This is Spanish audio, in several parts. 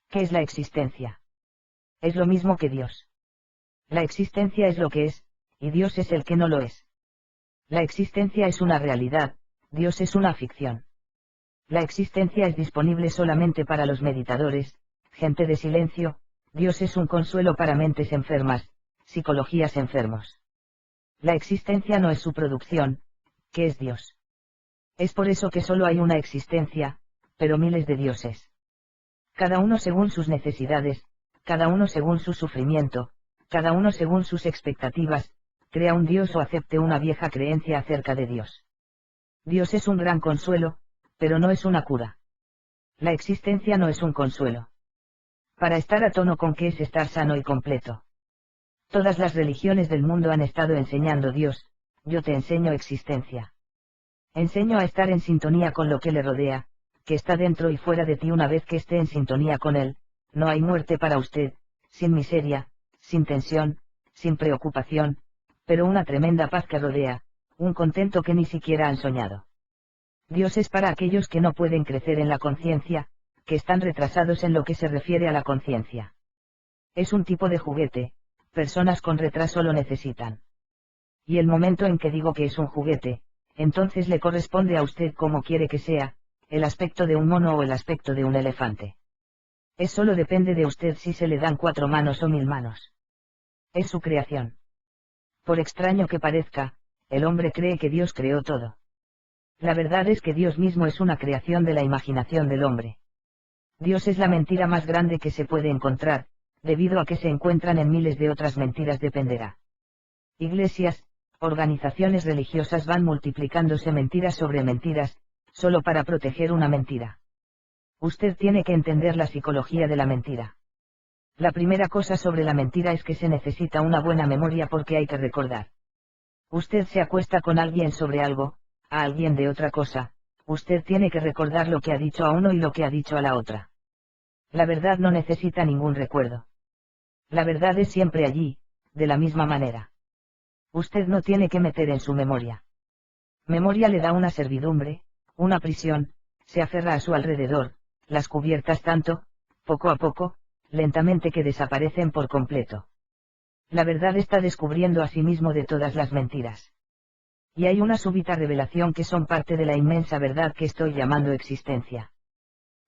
¿Qué es la existencia? Es lo mismo que Dios. La existencia es lo que es, y Dios es el que no lo es. La existencia es una realidad, Dios es una ficción. La existencia es disponible solamente para los meditadores, gente de silencio, Dios es un consuelo para mentes enfermas, psicologías enfermos. La existencia no es su producción, que es Dios. Es por eso que solo hay una existencia, pero miles de dioses. Cada uno según sus necesidades, cada uno según su sufrimiento, cada uno según sus expectativas, crea un Dios o acepte una vieja creencia acerca de Dios. Dios es un gran consuelo, pero no es una cura. La existencia no es un consuelo. Para estar a tono con qué es estar sano y completo. Todas las religiones del mundo han estado enseñando Dios, yo te enseño existencia. Enseño a estar en sintonía con lo que le rodea, que está dentro y fuera de ti. Una vez que esté en sintonía con él, no hay muerte para usted, sin miseria, sin tensión, sin preocupación, pero una tremenda paz que rodea, un contento que ni siquiera han soñado. Dios es para aquellos que no pueden crecer en la conciencia, que están retrasados en lo que se refiere a la conciencia. Es un tipo de juguete, personas con retraso lo necesitan. Y el momento en que digo que es un juguete, entonces le corresponde a usted cómo quiere que sea, el aspecto de un mono o el aspecto de un elefante. Es solo depende de usted si se le dan 4 manos o 1000 manos. Es su creación. Por extraño que parezca, el hombre cree que Dios creó todo. La verdad es que Dios mismo es una creación de la imaginación del hombre. Dios es la mentira más grande que se puede encontrar, debido a que se encuentran en miles de otras mentiras dependerá. Iglesias, organizaciones religiosas van multiplicándose mentiras sobre mentiras, solo para proteger una mentira. Usted tiene que entender la psicología de la mentira. La primera cosa sobre la mentira es que se necesita una buena memoria porque hay que recordar. Usted se acuesta con alguien sobre algo, a alguien de otra cosa, usted tiene que recordar lo que ha dicho a uno y lo que ha dicho a la otra. La verdad no necesita ningún recuerdo. La verdad es siempre allí, de la misma manera. Usted no tiene que meter en su memoria. Memoria le da una servidumbre, una prisión, se aferra a su alrededor, las cubiertas tanto, poco a poco, lentamente que desaparecen por completo. La verdad está descubriendo a sí mismo de todas las mentiras. Y hay una súbita revelación que son parte de la inmensa verdad que estoy llamando existencia.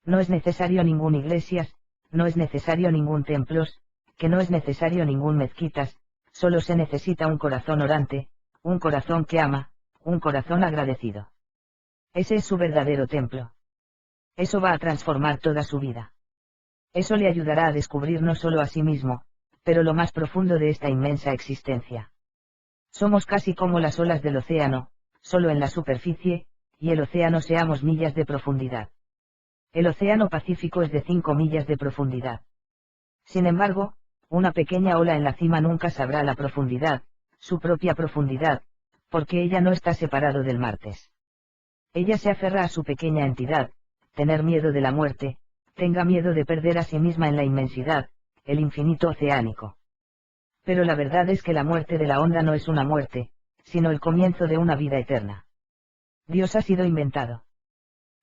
No es necesario ningún iglesias, no es necesario ningún templos, que no es necesario ningún mezquitas, solo se necesita un corazón orante, un corazón que ama, un corazón agradecido. Ese es su verdadero templo. Eso va a transformar toda su vida. Eso le ayudará a descubrir no solo a sí mismo, pero lo más profundo de esta inmensa existencia. Somos casi como las olas del océano, solo en la superficie, y el océano seamos millas de profundidad. El océano Pacífico es de 5 millas de profundidad. Sin embargo, una pequeña ola en la cima nunca sabrá la profundidad, su propia profundidad, porque ella no está separado del Martes. Ella se aferra a su pequeña entidad, tener miedo de la muerte, tenga miedo de perder a sí misma en la inmensidad, el infinito oceánico. Pero la verdad es que la muerte de la onda no es una muerte, sino el comienzo de una vida eterna. Dios ha sido inventado.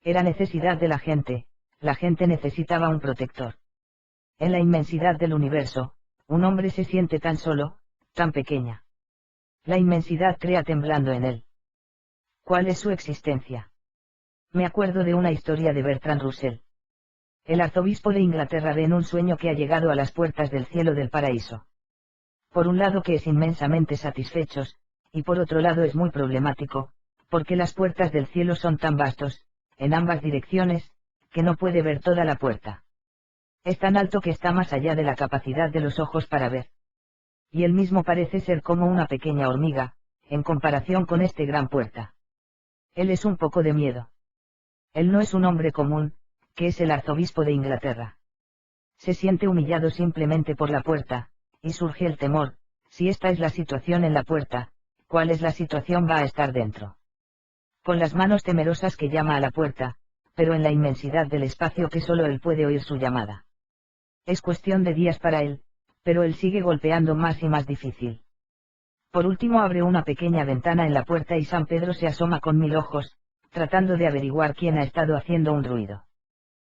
Era necesidad de la gente necesitaba un protector. En la inmensidad del universo, un hombre se siente tan solo, tan pequeña. La inmensidad crea temblando en él. ¿Cuál es su existencia? Me acuerdo de una historia de Bertrand Russell. El arzobispo de Inglaterra ve en un sueño que ha llegado a las puertas del cielo del paraíso. Por un lado que es inmensamente satisfechos, y por otro lado es muy problemático, porque las puertas del cielo son tan vastos, en ambas direcciones, que no puede ver toda la puerta. Es tan alto que está más allá de la capacidad de los ojos para ver. Y él mismo parece ser como una pequeña hormiga, en comparación con este gran puerta. Él es un poco de miedo. Él no es un hombre común, que es el arzobispo de Inglaterra. Se siente humillado simplemente por la puerta, y surge el temor, si esta es la situación en la puerta, ¿cuál es la situación va a estar dentro? Con las manos temerosas que llama a la puerta, pero en la inmensidad del espacio que solo él puede oír su llamada. Es cuestión de días para él, pero él sigue golpeando más y más difícil. Por último abre una pequeña ventana en la puerta y San Pedro se asoma con 1000 ojos, tratando de averiguar quién ha estado haciendo un ruido.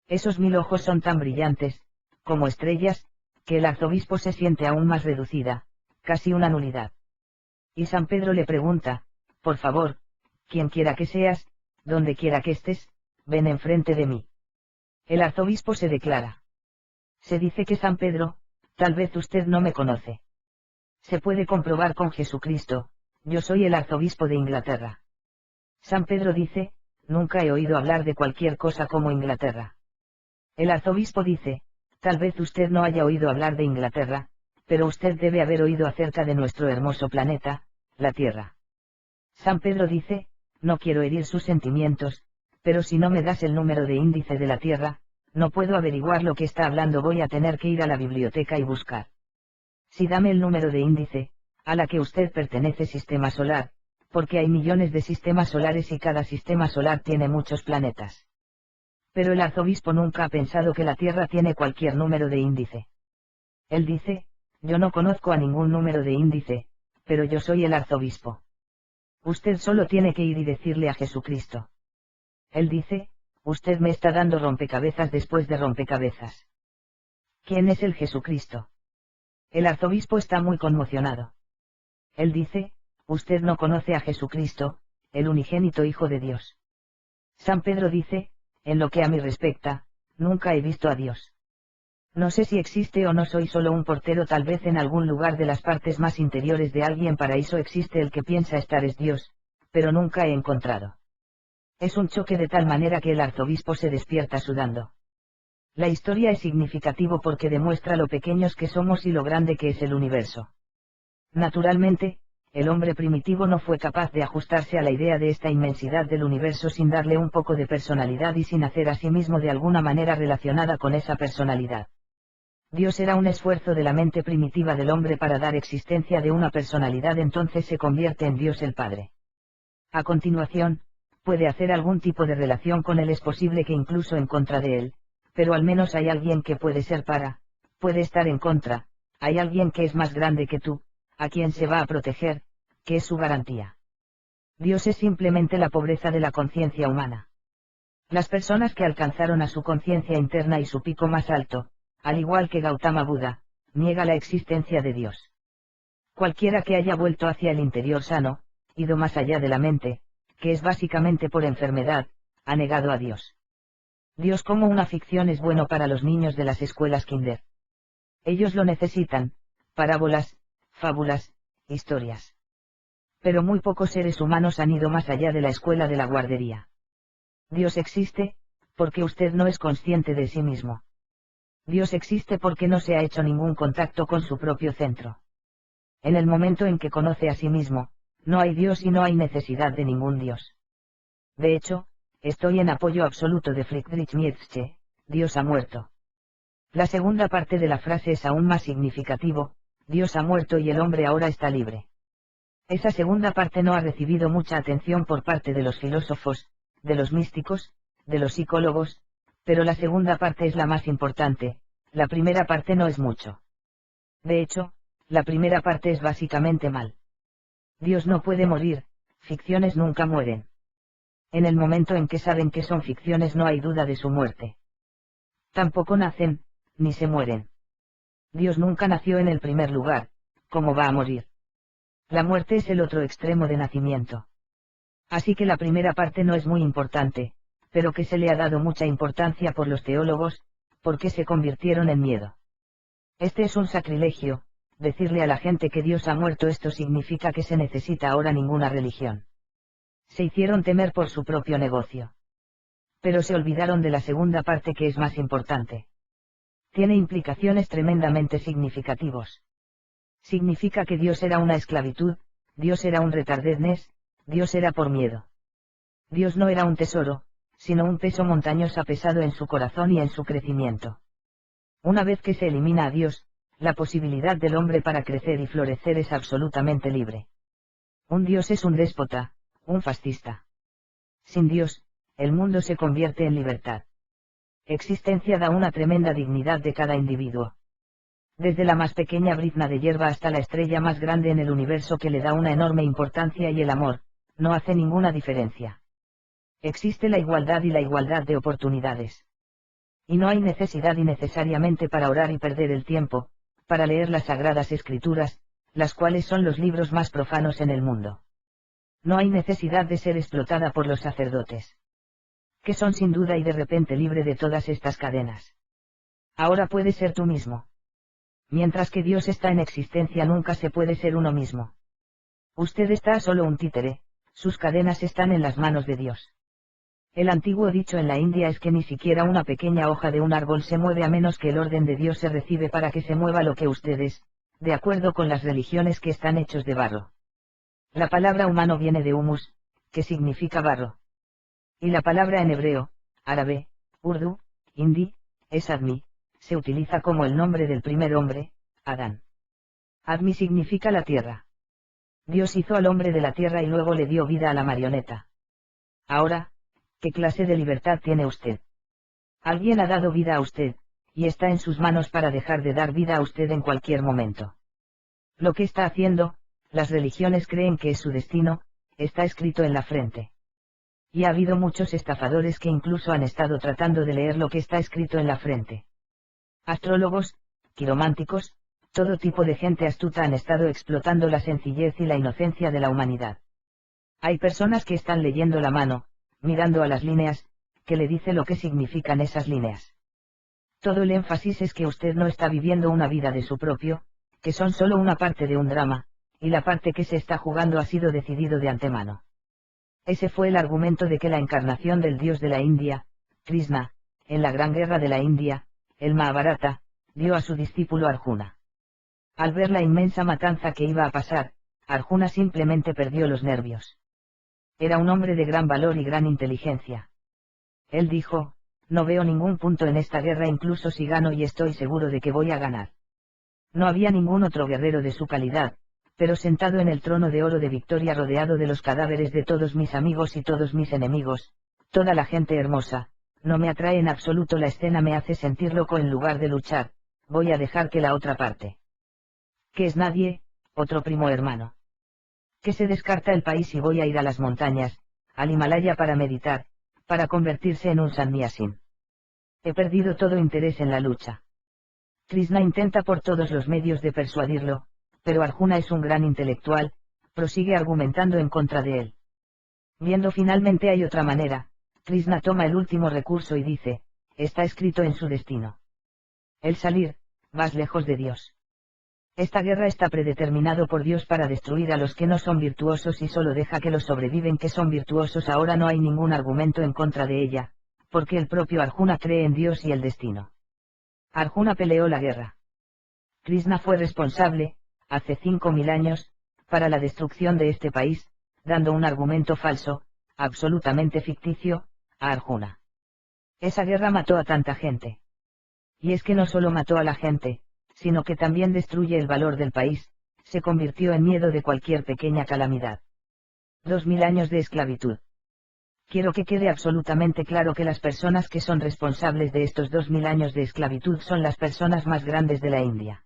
Esos 1000 ojos son tan brillantes, como estrellas, que el arzobispo se siente aún más reducida, casi una nulidad. Y San Pedro le pregunta, por favor, quien quiera que seas, donde quiera que estés, ven enfrente de mí. El arzobispo se declara. Se dice que San Pedro, tal vez usted no me conoce. Se puede comprobar con Jesucristo, yo soy el arzobispo de Inglaterra. San Pedro dice, nunca he oído hablar de cualquier cosa como Inglaterra. El arzobispo dice, tal vez usted no haya oído hablar de Inglaterra, pero usted debe haber oído acerca de nuestro hermoso planeta, la Tierra. San Pedro dice, no quiero herir sus sentimientos, pero si no me das el número de índice de la Tierra, no puedo averiguar lo que está hablando, voy a tener que ir a la biblioteca y buscar. Si dame el número de índice, a la que usted pertenece sistema solar, porque hay millones de sistemas solares y cada sistema solar tiene muchos planetas. Pero el arzobispo nunca ha pensado que la Tierra tiene cualquier número de índice. Él dice, yo no conozco a ningún número de índice, pero yo soy el arzobispo. Usted solo tiene que ir y decirle a Jesucristo. Él dice, usted me está dando rompecabezas después de rompecabezas. ¿Quién es el Jesucristo? El arzobispo está muy conmocionado. Él dice, usted no conoce a Jesucristo, el unigénito Hijo de Dios. San Pedro dice, en lo que a mí respecta, nunca he visto a Dios. No sé si existe o no, soy solo un portero, tal vez en algún lugar de las partes más interiores de alguien paraíso existe el que piensa estar es Dios, pero nunca he encontrado. Es un choque de tal manera que el arzobispo se despierta sudando. La historia es significativo porque demuestra lo pequeños que somos y lo grande que es el universo. Naturalmente, el hombre primitivo no fue capaz de ajustarse a la idea de esta inmensidad del universo sin darle un poco de personalidad y sin hacer a sí mismo de alguna manera relacionada con esa personalidad. Dios era un esfuerzo de la mente primitiva del hombre para dar existencia de una personalidad, entonces se convierte en Dios el Padre. A continuación, puede hacer algún tipo de relación con él, es posible que incluso en contra de él, pero al menos hay alguien que puede ser puede estar en contra, hay alguien que es más grande que tú, a quien se va a proteger, que es su garantía. Dios es simplemente la pobreza de la conciencia humana. Las personas que alcanzaron a su conciencia interna y su pico más alto, al igual que Gautama Buda, niega la existencia de Dios. Cualquiera que haya vuelto hacia el interior sano, ido más allá de la mente, que es básicamente por enfermedad, ha negado a Dios. Dios como una ficción es bueno para los niños de las escuelas kinder. Ellos lo necesitan, parábolas, fábulas, historias. Pero muy pocos seres humanos han ido más allá de la escuela de la guardería. Dios existe, porque usted no es consciente de sí mismo. Dios existe porque no se ha hecho ningún contacto con su propio centro. En el momento en que conoce a sí mismo, no hay Dios y no hay necesidad de ningún Dios. De hecho, estoy en apoyo absoluto de Friedrich Nietzsche, Dios ha muerto. La segunda parte de la frase es aún más significativo, Dios ha muerto y el hombre ahora está libre. Esa segunda parte no ha recibido mucha atención por parte de los filósofos, de los místicos, de los psicólogos, pero la segunda parte es la más importante, la primera parte no es mucho. De hecho, la primera parte es básicamente mal. Dios no puede morir, ficciones nunca mueren. En el momento en que saben que son ficciones no hay duda de su muerte. Tampoco nacen, ni se mueren. Dios nunca nació en el primer lugar, ¿cómo va a morir? La muerte es el otro extremo de nacimiento. Así que la primera parte no es muy importante, pero que se le ha dado mucha importancia por los teólogos, porque se convirtieron en miedo. Este es un sacrilegio, decirle a la gente que Dios ha muerto, esto significa que se necesita ahora ninguna religión. Se hicieron temer por su propio negocio. Pero se olvidaron de la segunda parte que es más importante. Tiene implicaciones tremendamente significativos. Significa que Dios era una esclavitud, Dios era un retardedness, Dios era por miedo. Dios no era un tesoro, sino un peso montañoso pesado en su corazón y en su crecimiento. Una vez que se elimina a Dios, la posibilidad del hombre para crecer y florecer es absolutamente libre. Un Dios es un déspota, un fascista. Sin Dios, el mundo se convierte en libertad. Existencia da una tremenda dignidad de cada individuo. Desde la más pequeña brizna de hierba hasta la estrella más grande en el universo que le da una enorme importancia, y el amor, no hace ninguna diferencia. Existe la igualdad y la igualdad de oportunidades. Y no hay necesidad innecesariamente para orar y perder el tiempo, para leer las Sagradas Escrituras, las cuales son los libros más profanos en el mundo. No hay necesidad de ser explotada por los sacerdotes, que son sin duda y de repente libre de todas estas cadenas. Ahora puedes ser tú mismo. Mientras que Dios está en existencia nunca se puede ser uno mismo. Usted está solo un títere, sus cadenas están en las manos de Dios. El antiguo dicho en la India es que ni siquiera una pequeña hoja de un árbol se mueve a menos que el orden de Dios se recibe para que se mueva lo que usted es, de acuerdo con las religiones que están hechos de barro. La palabra humano viene de humus, que significa barro. Y la palabra en hebreo, árabe, urdu, hindi, es admi, se utiliza como el nombre del primer hombre, Adán. Admi significa la tierra. Dios hizo al hombre de la tierra y luego le dio vida a la marioneta. Ahora, ¿qué clase de libertad tiene usted? Alguien ha dado vida a usted, y está en sus manos para dejar de dar vida a usted en cualquier momento. Lo que está haciendo, las religiones creen que es su destino, está escrito en la frente. Y ha habido muchos estafadores que incluso han estado tratando de leer lo que está escrito en la frente. Astrólogos, quirománticos, todo tipo de gente astuta han estado explotando la sencillez y la inocencia de la humanidad. Hay personas que están leyendo la mano, mirando a las líneas, que le dice lo que significan esas líneas. Todo el énfasis es que usted no está viviendo una vida de su propio, que son solo una parte de un drama, y la parte que se está jugando ha sido decidido de antemano. Ese fue el argumento de que la encarnación del dios de la India, Krishna, en la Gran Guerra de la India, el Mahabharata, dio a su discípulo Arjuna. Al ver la inmensa matanza que iba a pasar, Arjuna simplemente perdió los nervios. Era un hombre de gran valor y gran inteligencia. Él dijo, no veo ningún punto en esta guerra incluso si gano y estoy seguro de que voy a ganar. No había ningún otro guerrero de su calidad, pero sentado en el trono de oro de victoria rodeado de los cadáveres de todos mis amigos y todos mis enemigos, toda la gente hermosa, no me atrae en absoluto la escena, me hace sentir loco en lugar de luchar, voy a dejar que la otra parte. Que es nadie, otro primo hermano. Que se descarta el país y voy a ir a las montañas, al Himalaya para meditar, para convertirse en un sannyasin. He perdido todo interés en la lucha. Krishna intenta por todos los medios de persuadirlo, pero Arjuna es un gran intelectual, prosigue argumentando en contra de él. Viendo finalmente hay otra manera, Krishna toma el último recurso y dice, está escrito en su destino. El salir, más lejos de Dios. Esta guerra está predeterminado por Dios para destruir a los que no son virtuosos y solo deja que los sobreviven que son virtuosos. Ahora no hay ningún argumento en contra de ella, porque el propio Arjuna cree en Dios y el destino. Arjuna peleó la guerra. Krishna fue responsable, hace 5000 años, para la destrucción de este país, dando un argumento falso, absolutamente ficticio, a Arjuna. Esa guerra mató a tanta gente. Y es que no solo mató a la gente, sino que también destruye el valor del país, se convirtió en miedo de cualquier pequeña calamidad. 2000 años de esclavitud. Quiero que quede absolutamente claro que las personas que son responsables de estos 2000 años de esclavitud son las personas más grandes de la India.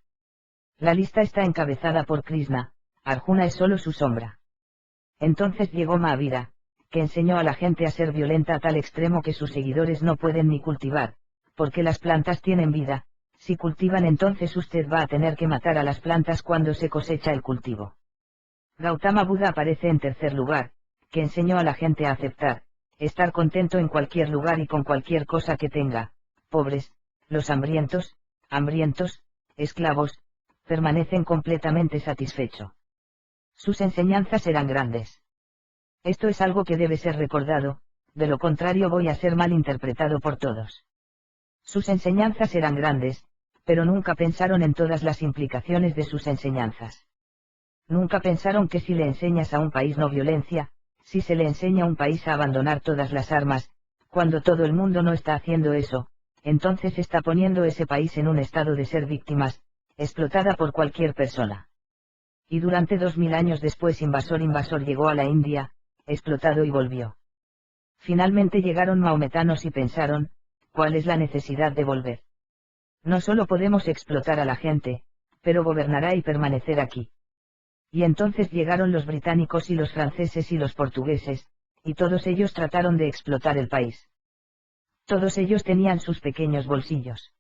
La lista está encabezada por Krishna, Arjuna es solo su sombra. Entonces llegó Mahavira, que enseñó a la gente a ser violenta a tal extremo que sus seguidores no pueden ni cultivar, porque las plantas tienen vida. Si cultivan entonces usted va a tener que matar a las plantas cuando se cosecha el cultivo. Gautama Buda aparece en tercer lugar, que enseñó a la gente a aceptar, estar contento en cualquier lugar y con cualquier cosa que tenga, pobres, los hambrientos, esclavos, permanecen completamente satisfechos. Sus enseñanzas eran grandes. Esto es algo que debe ser recordado, de lo contrario voy a ser mal interpretado por todos. Sus enseñanzas eran grandes, pero nunca pensaron en todas las implicaciones de sus enseñanzas. Nunca pensaron que si le enseñas a un país no violencia, si se le enseña a un país a abandonar todas las armas, cuando todo el mundo no está haciendo eso, entonces está poniendo ese país en un estado de ser víctimas, explotada por cualquier persona. Y durante 2000 años después invasor llegó a la India, explotado y volvió. Finalmente llegaron maometanos y pensaron, ¿cuál es la necesidad de volver? No solo podemos explotar a la gente, pero gobernará y permanecer aquí. Y entonces llegaron los británicos y los franceses y los portugueses, y todos ellos trataron de explotar el país. Todos ellos tenían sus pequeños bolsillos.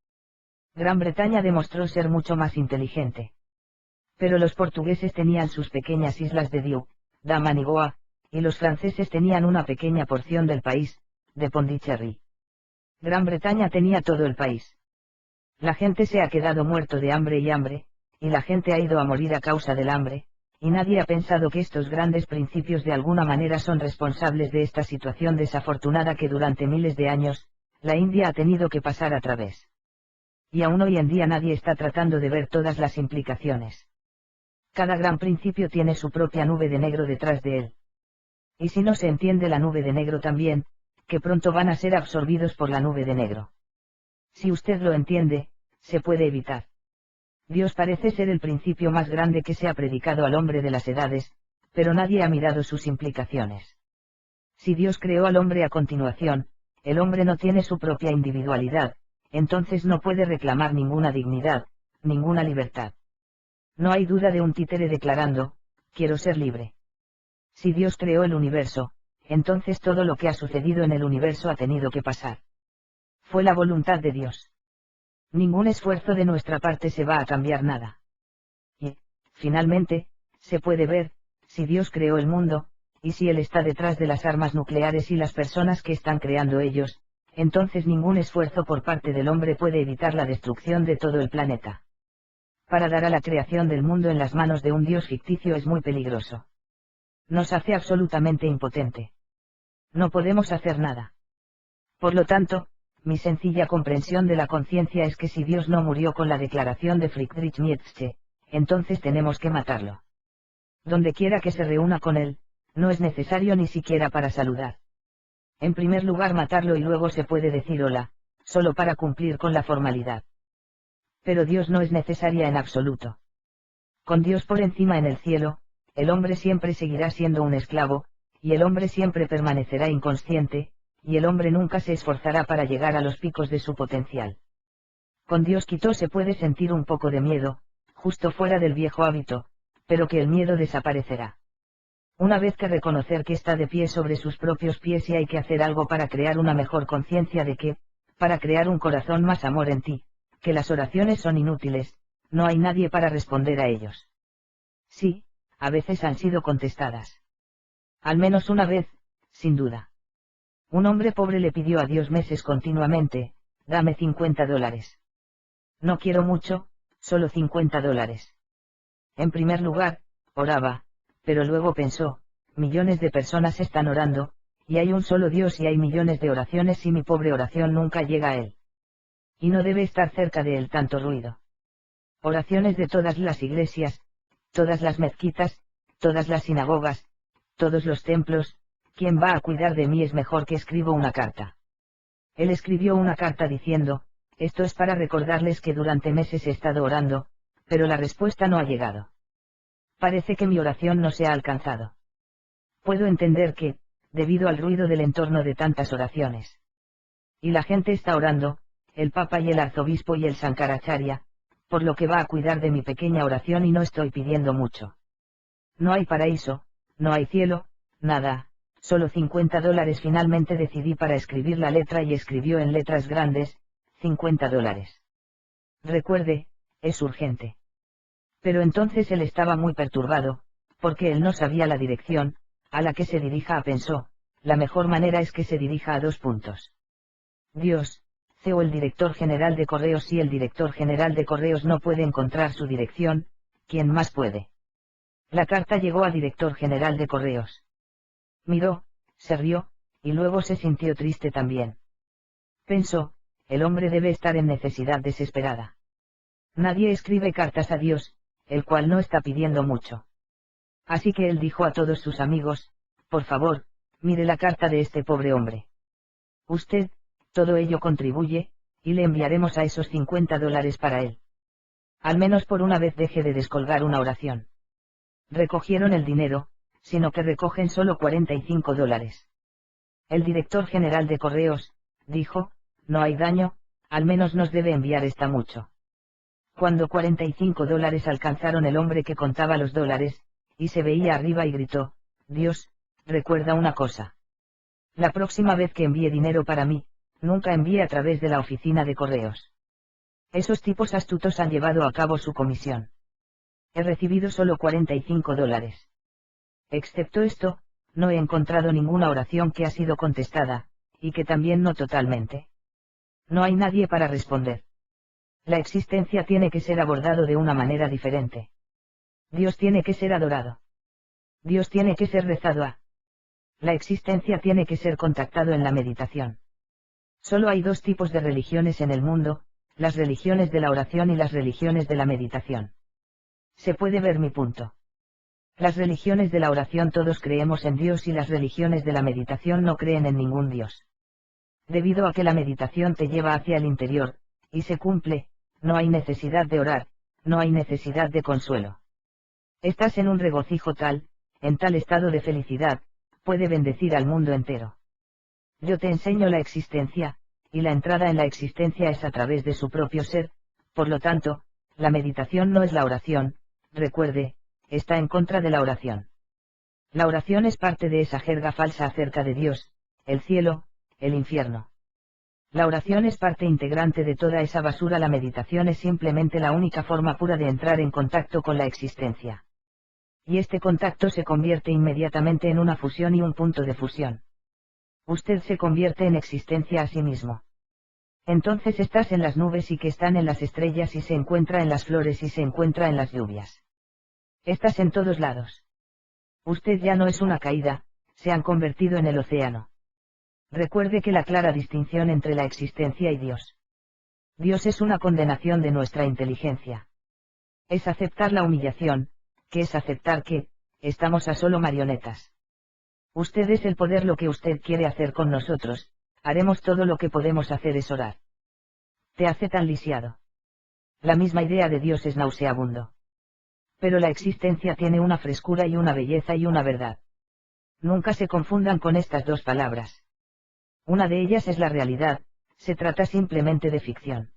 Gran Bretaña demostró ser mucho más inteligente. Pero los portugueses tenían sus pequeñas islas de Diu, Daman y Goa, y los franceses tenían una pequeña porción del país, de Pondicherry. Gran Bretaña tenía todo el país. La gente se ha quedado muerto de hambre, y la gente ha ido a morir a causa del hambre, y nadie ha pensado que estos grandes principios de alguna manera son responsables de esta situación desafortunada que durante miles de años, la India ha tenido que pasar a través. Y aún hoy en día nadie está tratando de ver todas las implicaciones. Cada gran principio tiene su propia nube de negro detrás de él. Y si no se entiende la nube de negro también, que pronto van a ser absorbidos por la nube de negro. Si usted lo entiende, se puede evitar. Dios parece ser el principio más grande que se ha predicado al hombre de las edades, pero nadie ha mirado sus implicaciones. Si Dios creó al hombre a continuación, el hombre no tiene su propia individualidad, entonces no puede reclamar ninguna dignidad, ninguna libertad. No hay duda de un títere declarando, quiero ser libre. Si Dios creó el universo, entonces todo lo que ha sucedido en el universo ha tenido que pasar. Fue la voluntad de Dios. Ningún esfuerzo de nuestra parte se va a cambiar nada. Y, finalmente, se puede ver, si Dios creó el mundo, y si Él está detrás de las armas nucleares y las personas que están creando ellos, entonces ningún esfuerzo por parte del hombre puede evitar la destrucción de todo el planeta. Para dar a la creación del mundo en las manos de un Dios ficticio es muy peligroso. Nos hace absolutamente impotente. No podemos hacer nada. Por lo tanto, mi sencilla comprensión de la conciencia es que si Dios no murió con la declaración de Friedrich Nietzsche, entonces tenemos que matarlo. Donde quiera que se reúna con él, no es necesario ni siquiera para saludar. En primer lugar matarlo y luego se puede decir hola, solo para cumplir con la formalidad. Pero Dios no es necesaria en absoluto. Con Dios por encima en el cielo, el hombre siempre seguirá siendo un esclavo, y el hombre siempre permanecerá inconsciente, y el hombre nunca se esforzará para llegar a los picos de su potencial. Con Dios quitó se puede sentir un poco de miedo, justo fuera del viejo hábito, pero que el miedo desaparecerá. Una vez que reconocer que está de pie sobre sus propios pies y hay que hacer algo para crear una mejor conciencia de que, para crear un corazón más amor en ti, que las oraciones son inútiles, no hay nadie para responder a ellos. Sí, a veces han sido contestadas. Al menos una vez, sin duda. Un hombre pobre le pidió a Dios meses continuamente, dame $50. No quiero mucho, solo $50. En primer lugar, oraba, pero luego pensó, millones de personas están orando, y hay un solo Dios y hay millones de oraciones y mi pobre oración nunca llega a Él. Y no debe estar cerca de Él tanto ruido. Oraciones de todas las iglesias, todas las mezquitas, todas las sinagogas, todos los templos, ¿quién va a cuidar de mí? Es mejor que escribo una carta. Él escribió una carta diciendo, esto es para recordarles que durante meses he estado orando, pero la respuesta no ha llegado. Parece que mi oración no se ha alcanzado. Puedo entender que, debido al ruido del entorno de tantas oraciones. Y la gente está orando, el Papa y el Arzobispo y el Sankaracharya, por lo que va a cuidar de mi pequeña oración y no estoy pidiendo mucho. No hay paraíso, no hay cielo, nada, solo $50. Finalmente decidí para escribir la letra y escribió en letras grandes, $50. Recuerde, es urgente. Pero entonces él estaba muy perturbado, porque él no sabía la dirección, a la que se dirija. Pensó, la mejor manera es que se dirija a 2 puntos. Dios, o el director general de correos. Si el director general de correos no puede encontrar su dirección, ¿quién más puede? La carta llegó al director general de correos. Miró, se rió, y luego se sintió triste también. Pensó, el hombre debe estar en necesidad desesperada. Nadie escribe cartas a Dios, el cual no está pidiendo mucho. Así que él dijo a todos sus amigos, por favor, mire la carta de este pobre hombre. Usted, todo ello contribuye, y le enviaremos a esos $50 para él. Al menos por una vez deje de descolgar una oración. Recogieron el dinero, sino que recogen solo $45. El director general de correos, dijo, no hay daño, al menos nos debe enviar esta mucho. Cuando $45 alcanzaron el hombre que contaba los dólares, y se veía arriba y gritó, Dios, recuerda una cosa. La próxima vez que envíe dinero para mí, Nunca envíe a través de la oficina de correos. Esos tipos astutos han llevado a cabo su comisión. He recibido solo $45. Excepto esto, no he encontrado ninguna oración que ha sido contestada, y que también no totalmente. No hay nadie para responder. La existencia tiene que ser abordado de una manera diferente. Dios tiene que ser adorado. Dios tiene que ser rezado a. La existencia tiene que ser contactado en la meditación. Solo hay dos tipos de religiones en el mundo, las religiones de la oración y las religiones de la meditación. Se puede ver mi punto. Las religiones de la oración todos creemos en Dios y las religiones de la meditación no creen en ningún Dios. Debido a que la meditación te lleva hacia el interior, y se cumple, no hay necesidad de orar, no hay necesidad de consuelo. Estás en un regocijo tal, en tal estado de felicidad, puede bendecir al mundo entero. Yo te enseño la existencia, y la entrada en la existencia es a través de su propio ser, por lo tanto, la meditación no es la oración, recuerde, está en contra de la oración. La oración es parte de esa jerga falsa acerca de Dios, el cielo, el infierno. La oración es parte integrante de toda esa basura. La meditación es simplemente la única forma pura de entrar en contacto con la existencia. Y este contacto se convierte inmediatamente en una fusión y un punto de fusión. Usted se convierte en existencia a sí mismo. Entonces estás en las nubes y que están en las estrellas y se encuentra en las flores y se encuentra en las lluvias. Estás en todos lados. Usted ya no es una caída, se han convertido en el océano. Recuerde que la clara distinción entre la existencia y Dios. Dios es una condenación de nuestra inteligencia. Es aceptar la humillación, que es aceptar que, estamos a solo marionetas. Usted es el poder. Lo que usted quiere hacer con nosotros, haremos todo lo que podemos hacer es orar. Te hace tan lisiado. La misma idea de Dios es nauseabundo. Pero la existencia tiene una frescura y una belleza y una verdad. Nunca se confundan con estas dos palabras. Una de ellas es la realidad, se trata simplemente de ficción.